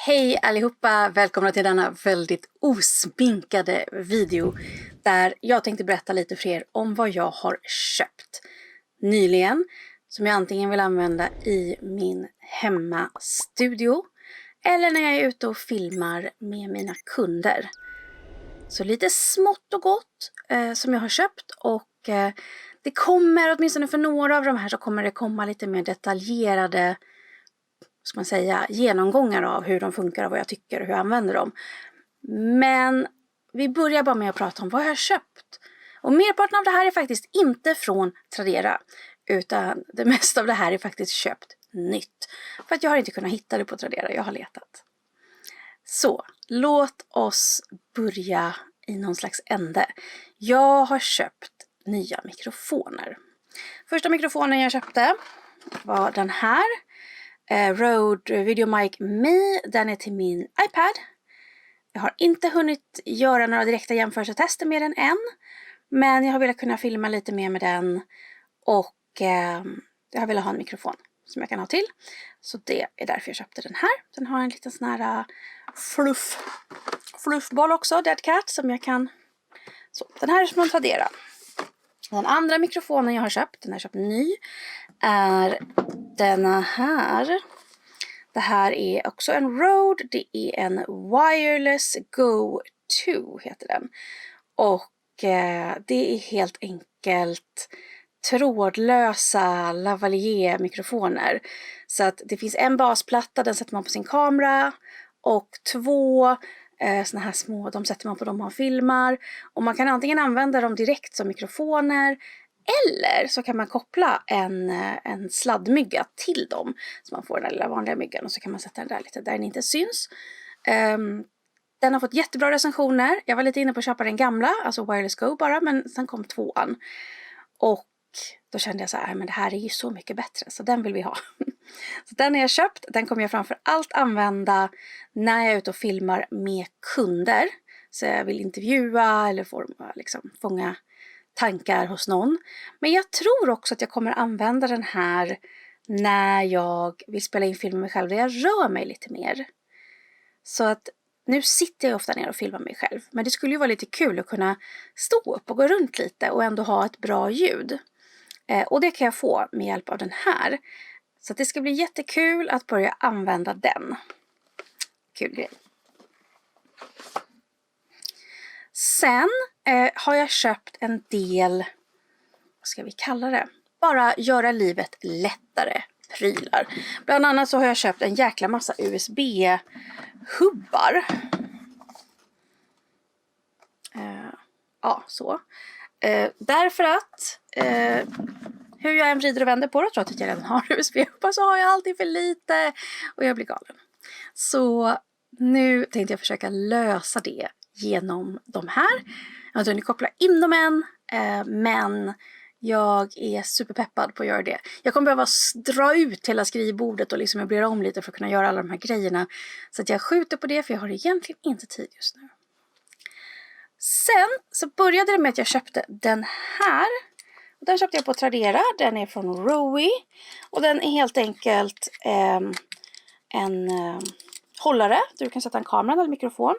Hej allihopa, välkomna till denna väldigt osminkade video där jag tänkte berätta lite för er om vad jag har köpt nyligen som jag antingen vill använda i min hemmastudio eller när jag är ute och filmar med mina kunder. Så lite smått och gott som jag har köpt och det kommer åtminstone för några av de här så kommer det komma lite mer detaljerade ska man säga, genomgångar av hur de funkar och vad jag tycker och hur jag använder dem. Men vi börjar bara med att prata om vad jag har köpt. Och merparten av det här är faktiskt inte från Tradera, utan det mesta av det här är faktiskt köpt nytt. För att jag har inte kunnat hitta det på Tradera, jag har letat. Så, låt oss börja i någon slags ände. Jag har köpt nya mikrofoner. Första mikrofonen jag köpte var den här. Rode VideoMic Me, den är till min iPad. Jag har inte hunnit göra några direkta jämförelsetester med den än. Men jag har velat kunna filma lite mer med den. Och jag har velat ha en mikrofon som jag kan ha till. Så det är därför jag köpte den här. Den har en liten sån här fluffboll också, Dead Cat, som jag kan... Så, den här är från Tradera. Den andra mikrofonen jag har köpt, den har jag köpt ny, är denna här. Det här är också en Rode. Det är en Wireless Go 2 heter den. Och det är helt enkelt trådlösa lavalier-mikrofoner. Så att det finns en basplatta, den sätter man på sin kamera. Och två såna här små, de sätter man på dem man filmar. Och man kan antingen använda dem direkt som mikrofoner. Eller så kan man koppla en sladdmygga till dem. Så man får den lilla vanliga myggan och så kan man sätta den där lite där den inte syns. Den har fått jättebra recensioner. Jag var lite inne på att köpa den gamla, alltså Wireless Go bara, men sen kom tvåan. Och då kände jag så här, men det här är ju så mycket bättre, så den vill vi ha. Så den har jag köpt, den kommer jag framför allt använda när jag är ute och filmar med kunder. Så jag vill intervjua eller fånga tankar hos någon. Men jag tror också att jag kommer använda den här när jag vill spela in film med mig själv där jag rör mig lite mer. Så att nu sitter jag ofta ner och filmar mig själv. Men det skulle ju vara lite kul att kunna stå upp och gå runt lite och ändå ha ett bra ljud. Och det kan jag få med hjälp av den här. Så att det ska bli jättekul att börja använda den. Kul grej. Sen har jag köpt en del, vad ska vi kalla det? Bara göra livet lättare prylar. Bland annat så har jag köpt en jäkla massa USB-hubbar. Så. Därför att hur jag än vrider och vänder på det, trots att jag redan har USB-hubbar, så har jag alltid för lite och jag blir galen. Så nu tänkte jag försöka lösa det genom de här. Jag har inte hunnit koppla in dem än, men jag är superpeppad på att göra det. Jag kommer behöva dra ut hela skrivbordet och liksom möblera om lite för att kunna göra alla de här grejerna. Så att jag skjuter på det, för jag har egentligen inte tid just nu. Sen så började det med att jag köpte den här. Och den köpte jag på Tradera. Den är från Rowie. Och den är helt enkelt en hållare. Du kan sätta en kamera eller mikrofon.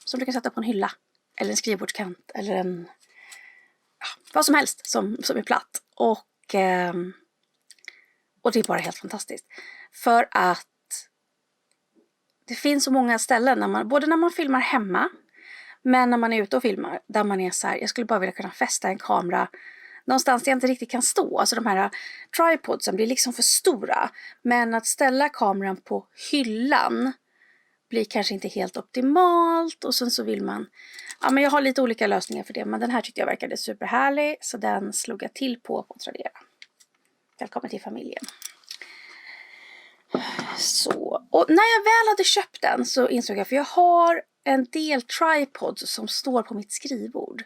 Som du kan sätta på en hylla. Eller en skrivbordskant. Eller vad som helst som är platt. Och det är bara helt fantastiskt. För att det finns så många ställen. Både när man filmar hemma. Men när man är ute och filmar. Där man är så här. Jag skulle bara vilja kunna fästa en kamera någonstans där jag inte riktigt kan stå. Alltså de här tripodsen blir liksom för stora. Men att ställa kameran på hyllan blir kanske inte helt optimalt. Och sen så vill man... Ja, men jag har lite olika lösningar för det. Men den här tyckte jag verkade superhärlig. Så den slog jag till på Tradera. Välkommen till familjen. Så. Och när jag väl hade köpt den så insåg jag... För jag har en del tripods som står på mitt skrivbord.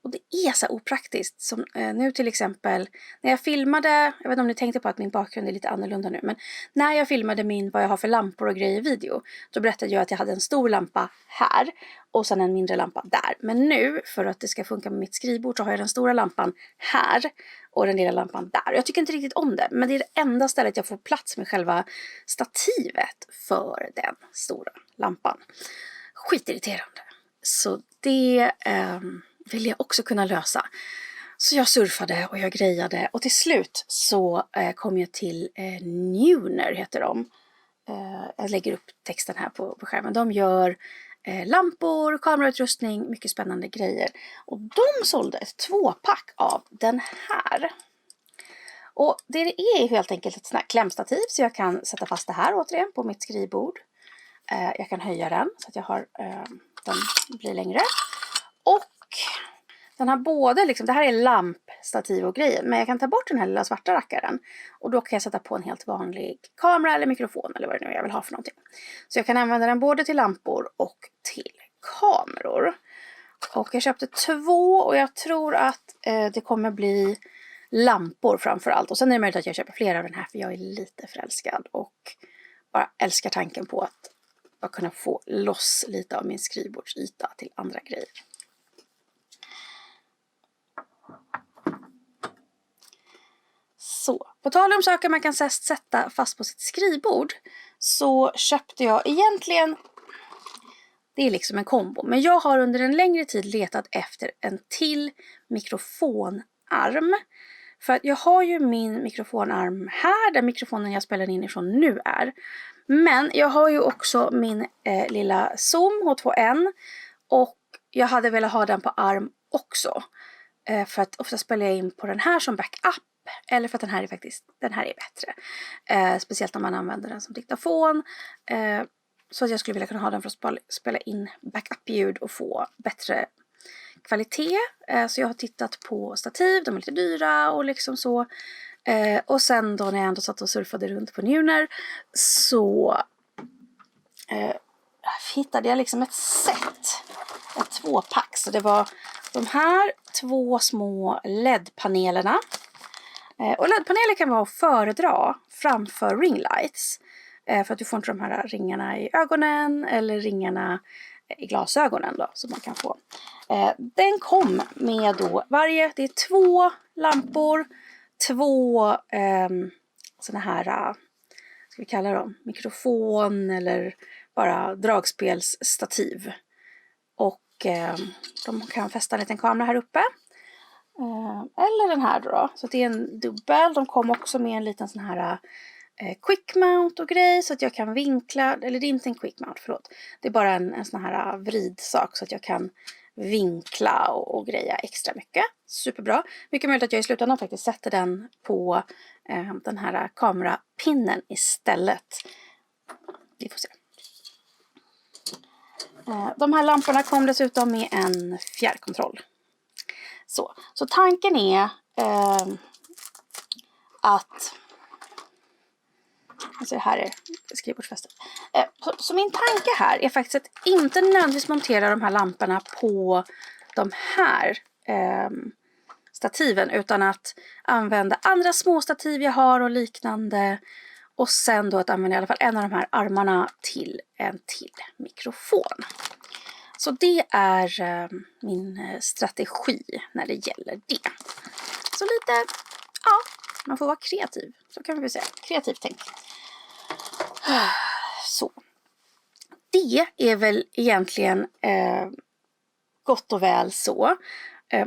Och det är så opraktiskt. Som nu till exempel när jag filmade, jag vet inte om ni tänkte på att min bakgrund är lite annorlunda nu. Men när jag filmade vad jag har för lampor och grejer i video. Då berättade jag att jag hade en stor lampa här. Och sen en mindre lampa där. Men nu för att det ska funka med mitt skrivbord så har jag den stora lampan här. Och den lilla lampan där. Jag tycker inte riktigt om det. Men det är det enda stället jag får plats med själva stativet för den stora lampan. Skitirriterande. Så det vill jag också kunna lösa. Så jag surfade och jag grejade. Och till slut så kom jag till Nuner heter de. Jag lägger upp texten här på skärmen. De gör lampor, kamerautrustning, mycket spännande grejer. Och de sålde ett 2-pack av den här. Och det är helt enkelt ett sånt här klämstativ. Så jag kan sätta fast det här återigen på mitt skrivbord. Jag kan höja den så att jag har den blir längre. Och den har både liksom, det här är lampstativ och grejer. Men jag kan ta bort den här lilla svarta rackaren. Och då kan jag sätta på en helt vanlig kamera eller mikrofon eller vad det nu är jag vill ha för någonting. Så jag kan använda den både till lampor och till kameror. Och jag köpte 2 och jag tror att det kommer bli lampor framförallt. Och sen är det möjligt att jag köper fler av den här för jag är lite förälskad. Och bara älskar tanken på att kunna få loss lite av min skrivbordsyta till andra grejer. Så, på tal om saker man kan sätta fast på sitt skrivbord så köpte jag egentligen, det är liksom en kombo, men jag har under en längre tid letat efter en till mikrofonarm. För att jag har ju min mikrofonarm här, där mikrofonen jag spelar in ifrån nu är. Men jag har ju också min lilla Zoom H2N och jag hade velat ha den på arm också. För att ofta spelar jag in på den här som backup. Eller för att den här är bättre. Speciellt när man använder den som diktafon. Så att jag skulle vilja kunna ha den för att spela in backup-ljud och få bättre kvalitet. Så jag har tittat på stativ, de är lite dyra och liksom så. Och sen då när jag ändå satt och surfade runt på Nuner så hittade jag liksom ett set. Ett 2-pack. Så det var de här 2 små LED-panelerna. Och LED-paneler kan vara att föredra framför ringlights. För att du får inte de här ringarna i ögonen eller ringarna i glasögonen då, som man kan få. Den kom med då det är 2 lampor, 2 såna här, ska vi kalla dem, mikrofon eller bara dragspelsstativ. Och de kan fästa en liten kamera här uppe. Eller den här då. Så det är en dubbel. De kom också med en liten sån här quick mount och grej. Så att jag kan vinkla. Eller det är inte en quick mount, förlåt. Det är bara en sån här vridsak. Så att jag kan vinkla och greja extra mycket. Superbra. Mycket möjligt att jag i slutändan faktiskt sätter den på den här kamerapinnen istället. Vi får se. De här lamporna kom dessutom med en fjärrkontroll. Så tanken är att, alltså det här är skrivbordsfästet. Så min tanke här är faktiskt att inte nödvändigtvis montera de här lamporna på de här stativen, utan att använda andra små stativ jag har och liknande. Och sen då att använda i alla fall en av de här armarna till en till mikrofon. Så det är min strategi när det gäller det. Så lite, ja, man får vara kreativ. Så kan vi väl säga. Kreativt tänk. Så. Det är väl egentligen gott och väl så.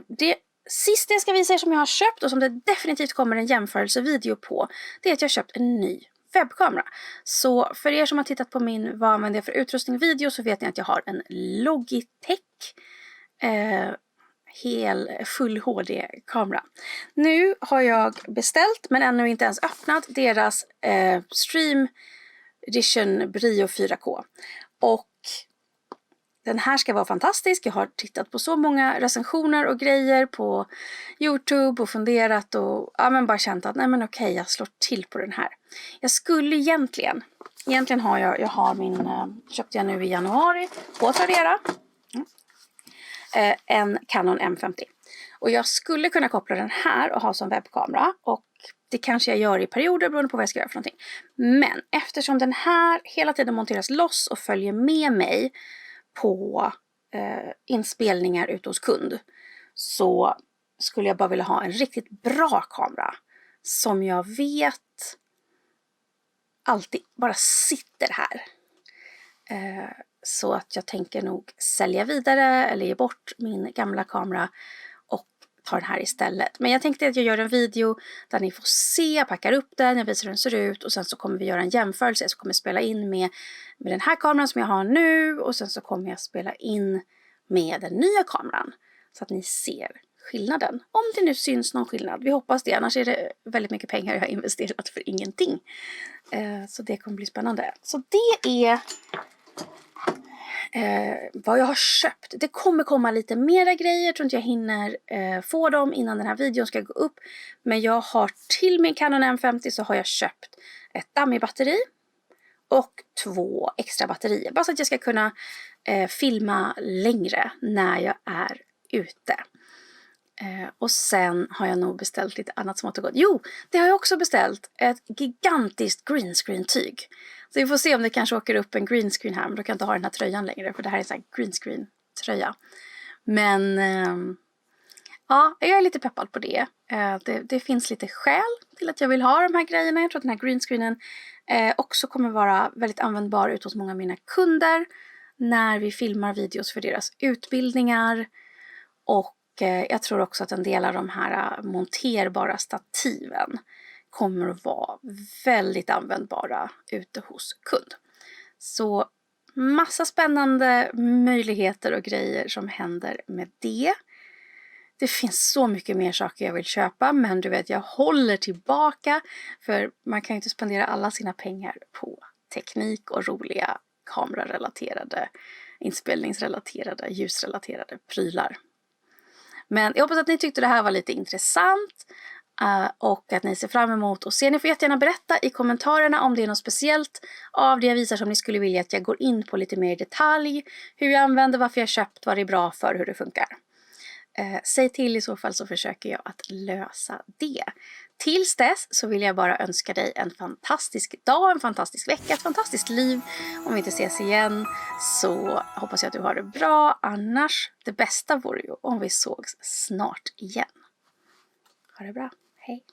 Det sista jag ska visa er som jag har köpt och som det definitivt kommer en jämförelsevideo på, det är att jag har köpt en ny webbkamera. Så för er som har tittat på vad använder jag för utrustning video, så vet ni att jag har en Logitech full HD-kamera. Nu har jag beställt, men ännu inte ens öppnat, deras Stream Edition Brio 4K. Och den här ska vara fantastisk. Jag har tittat på så många recensioner och grejer på YouTube och funderat och bara känt att nej men okej, jag slår till på den här. Jag skulle egentligen har jag har min, köpte jag nu i januari på Tradera. En Canon M50. Och jag skulle kunna koppla den här och ha som webbkamera. Och det kanske jag gör i perioder beroende på vad jag ska göra för någonting. Men eftersom den här hela tiden monteras loss och följer med mig på inspelningar ute hos kund, så skulle jag bara vilja ha en riktigt bra kamera som jag vet alltid bara sitter här. Så att jag tänker nog sälja vidare eller ge bort min gamla kamera och ta den här istället. Men jag tänkte att jag gör en video där ni får se, jag packar upp den, jag visar hur den ser ut och sen så kommer vi göra en jämförelse. Så kommer jag spela in med den här kameran som jag har nu och sen så kommer jag spela in med den nya kameran så att ni ser skillnaden. Om det nu syns någon skillnad. Vi hoppas det, annars är det väldigt mycket pengar jag har investerat för ingenting. Så det kommer bli spännande. Så det är vad jag har köpt. Det kommer komma lite mera grejer. Jag tror inte jag hinner få dem innan den här videon ska gå upp. Men jag har till min Canon M50 så har jag köpt ett dummy-batteri och 2 extra batterier. Bara så att jag ska kunna filma längre när jag är ute. Och sen har jag nog beställt lite annat som återgått. Jo, det har jag också beställt. Ett gigantiskt greenscreen-tyg. Så vi får se om det kanske åker upp en greenscreen här. Men då kan jag inte ha den här tröjan längre. För det här är en sån här greenscreen-tröja. Men ja, jag är lite peppad på det. Det finns lite skäl till att jag vill ha de här grejerna. Jag tror att den här greenscreenen också kommer vara väldigt användbar ute hos många av mina kunder. När vi filmar videos för deras utbildningar. Och jag tror också att en del av de här monterbara stativen kommer att vara väldigt användbara ute hos kund. Så massa spännande möjligheter och grejer som händer med det. Det finns så mycket mer saker jag vill köpa, men du vet, jag håller tillbaka för man kan ju inte spendera alla sina pengar på teknik och roliga kamerarelaterade, inspelningsrelaterade, ljusrelaterade prylar. Men jag hoppas att ni tyckte det här var lite intressant och att ni ser fram emot och se. Ni får jättegärna berätta i kommentarerna om det är något speciellt av det jag visar som ni skulle vilja att jag går in på lite mer i detalj. Hur jag använder, varför jag köpt, vad det är bra för, hur det funkar. Säg till i så fall så försöker jag att lösa det. Tills dess så vill jag bara önska dig en fantastisk dag, en fantastisk vecka, ett fantastiskt liv. Om vi inte ses igen så hoppas jag att du har det bra. Annars, det bästa vore ju om vi sågs snart igen. Ha det bra. Hej!